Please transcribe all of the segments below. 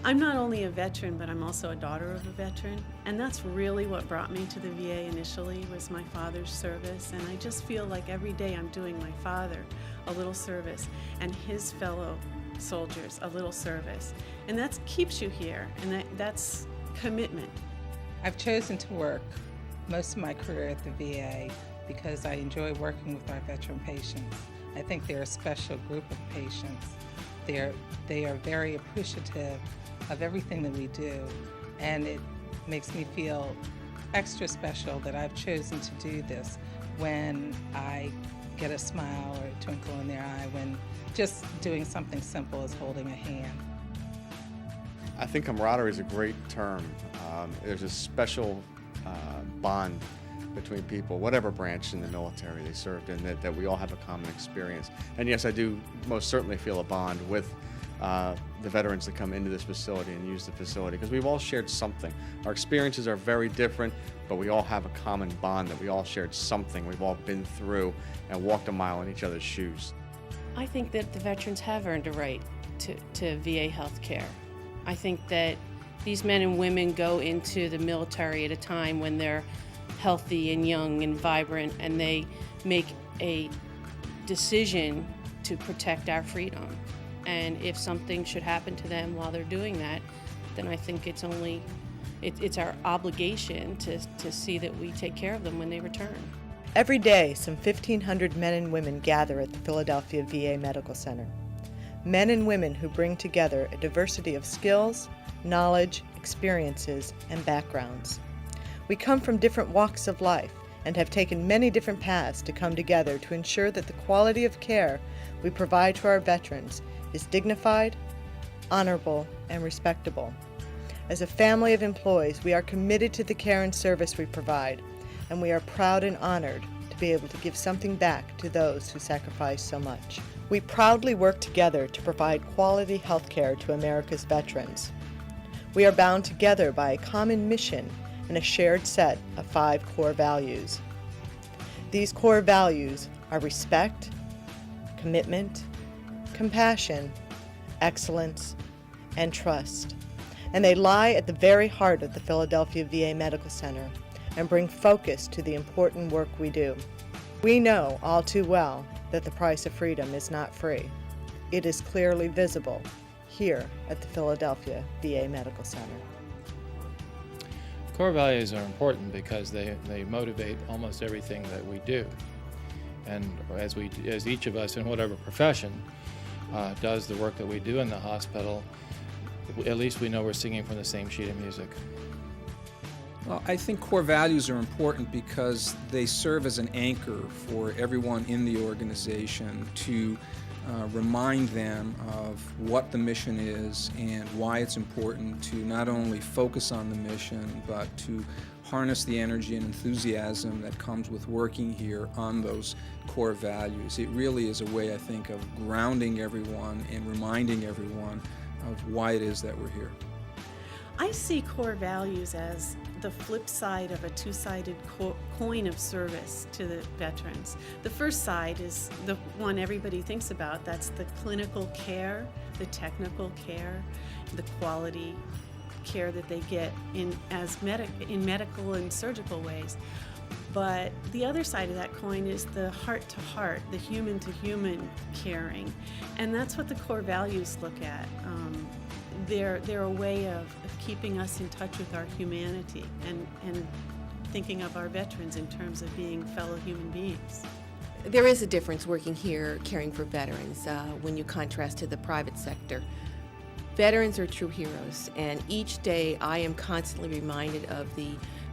I'm not only a veteran, but I'm also a daughter of a veteran, and that's really what brought me to the VA initially, was my father's service, and I just feel like every day I'm doing my father a little service and his fellow soldiers a little service, and that keeps you here, and that's commitment. I've chosen to work most of my career at the VA because I enjoy working with our veteran patients. I think they're a special group of patients. They are very appreciative of everything that we do, and it makes me feel extra special that I've chosen to do this when I get a smile or a twinkle in their eye when just doing something simple as holding a hand. I think camaraderie is a great term. There's a special bond between people, whatever branch in the military they served in, that we all have a common experience. And yes, I do most certainly feel a bond with the veterans that come into this facility and use the facility, because we've all shared something. Our experiences are very different, but we all have a common bond that we all shared something we've all been through and walked a mile in each other's shoes. I think that the veterans have earned a right to VA health care. I think that these men and women go into the military at a time when they're healthy and young and vibrant, and they make a decision to protect our freedom. And if something should happen to them while they're doing that, then I think it's our obligation to see that we take care of them when they return. Every day, some 1,500 men and women gather at the Philadelphia VA Medical Center. Men and women who bring together a diversity of skills, knowledge, experiences, and backgrounds. We come from different walks of life and have taken many different paths to come together to ensure that the quality of care we provide to our veterans is dignified, honorable, and respectable. As a family of employees, we are committed to the care and service we provide, and we are proud and honored to be able to give something back to those who sacrifice so much. We proudly work together to provide quality health care to America's veterans. We are bound together by a common mission and a shared set of 5 core values. These core values are respect, commitment, compassion, excellence, and trust. And they lie at the very heart of the Philadelphia VA Medical Center and bring focus to the important work we do. We know all too well that the price of freedom is not free. It is clearly visible here at the Philadelphia VA Medical Center. Core values are important because they motivate almost everything that we do. And as each of us in whatever profession does the work that we do in the hospital, at least we know we're singing from the same sheet of music. Well, I think core values are important because they serve as an anchor for everyone in the organization to remind them of what the mission is and why it's important to not only focus on the mission, but to harness the energy and enthusiasm that comes with working here on those core values. It really is a way, I think, of grounding everyone and reminding everyone of why it is that we're here. I see core values as the flip side of a two-sided coin of service to the veterans. The first side is the one everybody thinks about. That's the clinical care, the technical care, the quality care that they get in medical and surgical ways. But the other side of that coin is the heart-to-heart, the human-to-human caring, and that's what the core values look at. They're a way of keeping us in touch with our humanity and thinking of our veterans in terms of being fellow human beings. There is a difference working here caring for veterans when you contrast to the private sector. Veterans are true heroes, and each day I am constantly reminded of the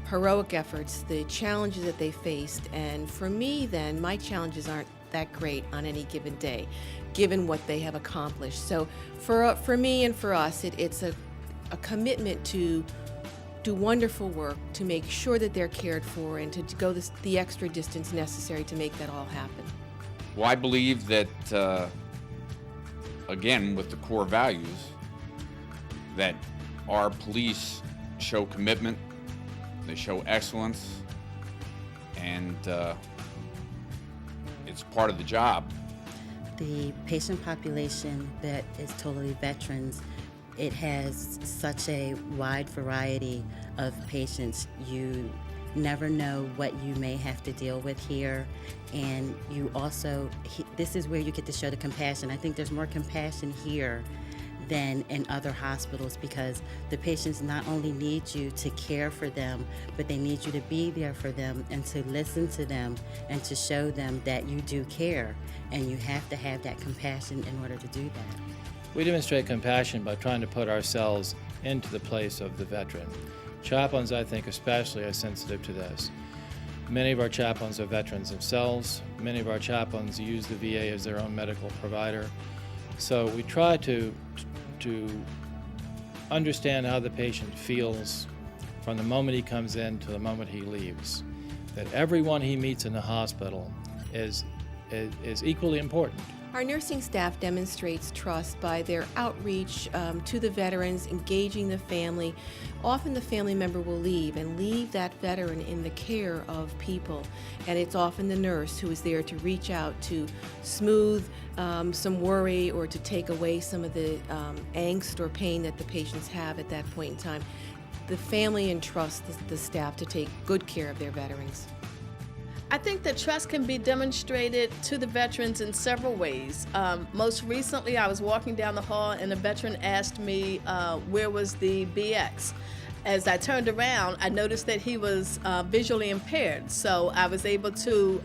heroic efforts, the challenges that they faced, and for me then, my challenges aren't that great on any given day, given what they have accomplished. So for me and for us, it's a commitment to do wonderful work, to make sure that they're cared for, and to go the extra distance necessary to make that all happen. Well, I believe that, again, with the core values, that our police show commitment, they show excellence, and it's part of the job. The patient population that is totally veterans It has such a wide variety of patients. You never know what you may have to deal with here, and you also, this is where you get to show the compassion. I think there's more compassion here than in other hospitals, because the patients not only need you to care for them, but they need you to be there for them and to listen to them and to show them that you do care, and you have to have that compassion in order to do that. We demonstrate compassion by trying to put ourselves into the place of the veteran. Chaplains, I think, especially are sensitive to this. Many of our chaplains are veterans themselves. Many of our chaplains use the VA as their own medical provider. So we try to understand how the patient feels from the moment he comes in to the moment he leaves. That everyone he meets in the hospital is equally important. Our nursing staff demonstrates trust by their outreach to the veterans, engaging the family. Often the family member will leave that veteran in the care of people, and it's often the nurse who is there to reach out to smooth some worry or to take away some of the angst or pain that the patients have at that point in time. The family entrusts the staff to take good care of their veterans. I think that trust can be demonstrated to the veterans in several ways. Most recently, I was walking down the hall and a veteran asked me where was the BX. As I turned around, I noticed that he was visually impaired, so I was able to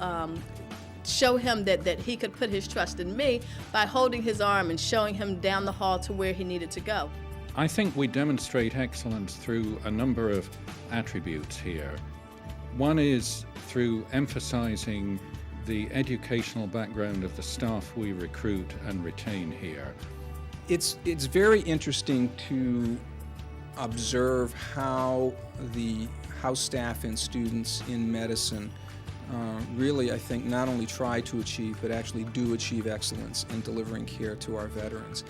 show him that he could put his trust in me by holding his arm and showing him down the hall to where he needed to go. I think we demonstrate excellence through a number of attributes here. One is through emphasizing the educational background of the staff we recruit and retain here. It's very interesting to observe how staff and students in medicine really, I think, not only try to achieve, but actually do achieve excellence in delivering care to our veterans.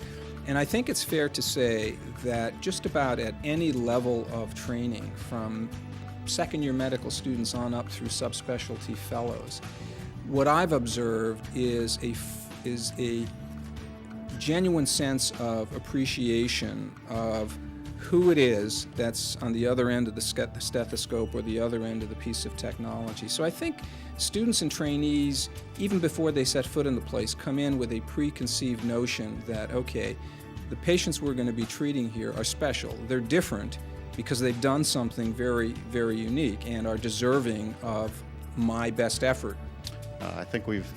And I think it's fair to say that just about at any level of training, from second-year medical students on up through subspecialty fellows, what I've observed is a genuine sense of appreciation of who it is that's on the other end of the stethoscope or the other end of the piece of technology. So I think students and trainees, even before they set foot in the place, come in with a preconceived notion that, okay, the patients we're going to be treating here are special. They're different because they've done something very, very unique and are deserving of my best effort. I think we've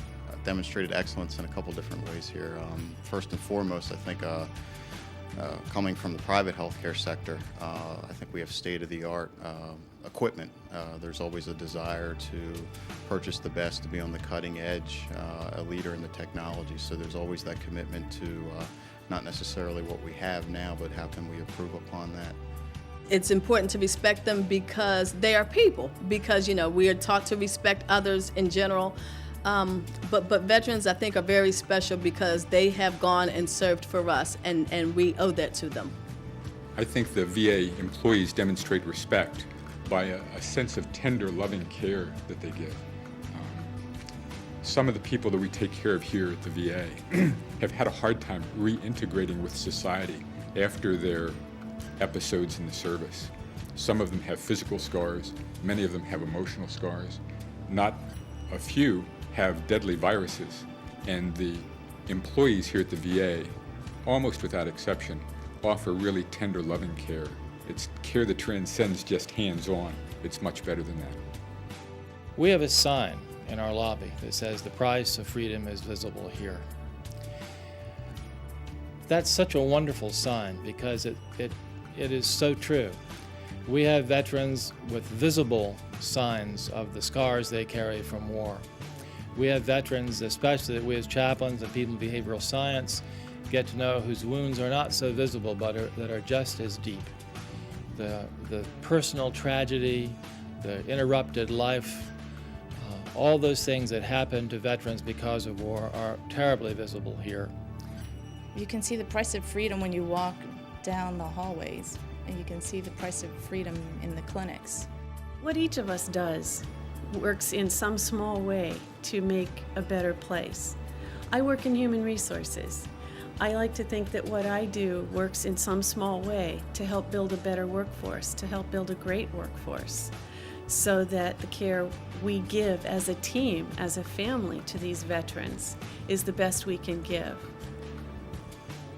demonstrated excellence in a couple different ways here. First and foremost, I think coming from the private healthcare sector, I think we have state-of-the-art equipment. There's always a desire to purchase the best, to be on the cutting edge, a leader in the technology. So there's always that commitment to not necessarily what we have now, but how can we improve upon that. It's important to respect them because they are people, because, you know, we are taught to respect others in general. But veterans, I think, are very special because they have gone and served for us, and we owe that to them. I think the VA employees demonstrate respect by a sense of tender, loving care that they give. Some of the people that we take care of here at the VA have had a hard time reintegrating with society after their episodes in the service. Some of them have physical scars, many of them have emotional scars. Not a few have deadly viruses, and the employees here at the VA, almost without exception, offer really tender, loving care. It's care that transcends just hands-on. It's much better than that. We have a sign in our lobby that says the price of freedom is visible here. That's such a wonderful sign because it is so true. We have veterans with visible signs of the scars they carry from war. We have veterans, especially that we as chaplains and people in behavioral science, get to know whose wounds are not so visible but that are just as deep. The personal tragedy, the interrupted life, all those things that happen to veterans because of war are terribly visible here. You can see the price of freedom when you walk down the hallways, and you can see the price of freedom in the clinics. What each of us does works in some small way to make a better place. I work in human resources. I like to think that what I do works in some small way to help build a better workforce, to help build a great workforce, so that the care we give as a team, as a family to these veterans is the best we can give.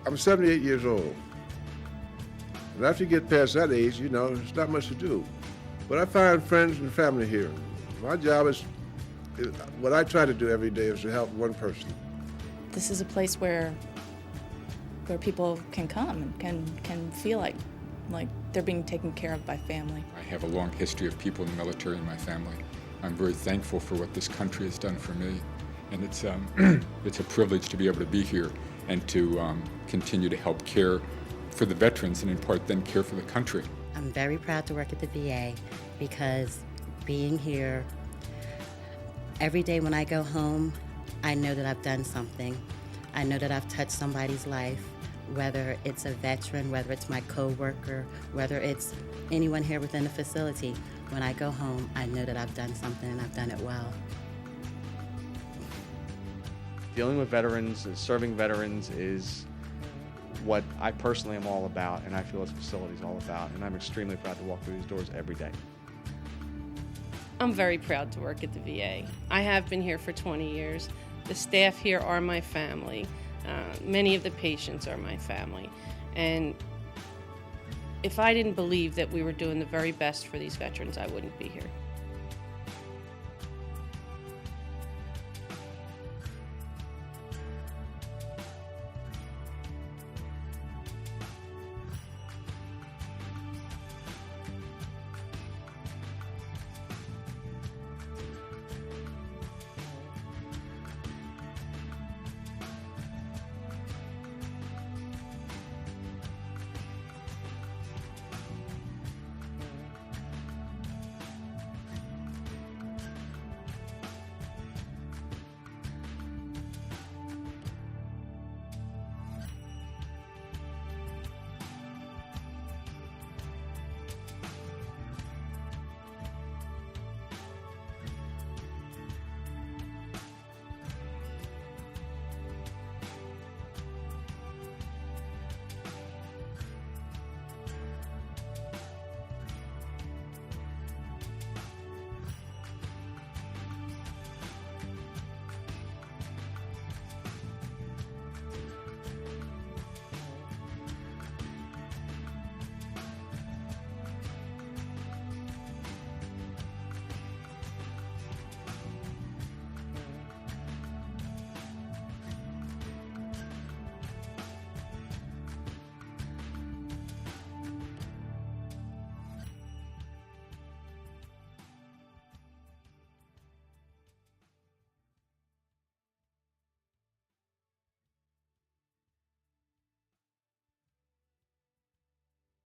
I'm 78 years old. And after you get past that age, you know, there's not much to do. But I find friends and family here. My job is, what I try to do every day is to help one person. This is a place where people can come and can feel like they're being taken care of by family. I have a long history of people in the military in my family. I'm very thankful for what this country has done for me. And it's, it's a privilege to be able to be here and to continue to help care for the veterans and in part then care for the country. I'm very proud to work at the VA because being here, every day when I go home, I know that I've done something. I know that I've touched somebody's life, whether it's a veteran, whether it's my coworker, whether it's anyone here within the facility. When I go home, I know that I've done something and I've done it well. Dealing with veterans and serving veterans is what I personally am all about, and I feel this facility is all about, and I'm extremely proud to walk through these doors every day. I'm very proud to work at the VA. I have been here for 20 years. The staff here are my family. Many of the patients are my family. And if I didn't believe that we were doing the very best for these veterans, I wouldn't be here.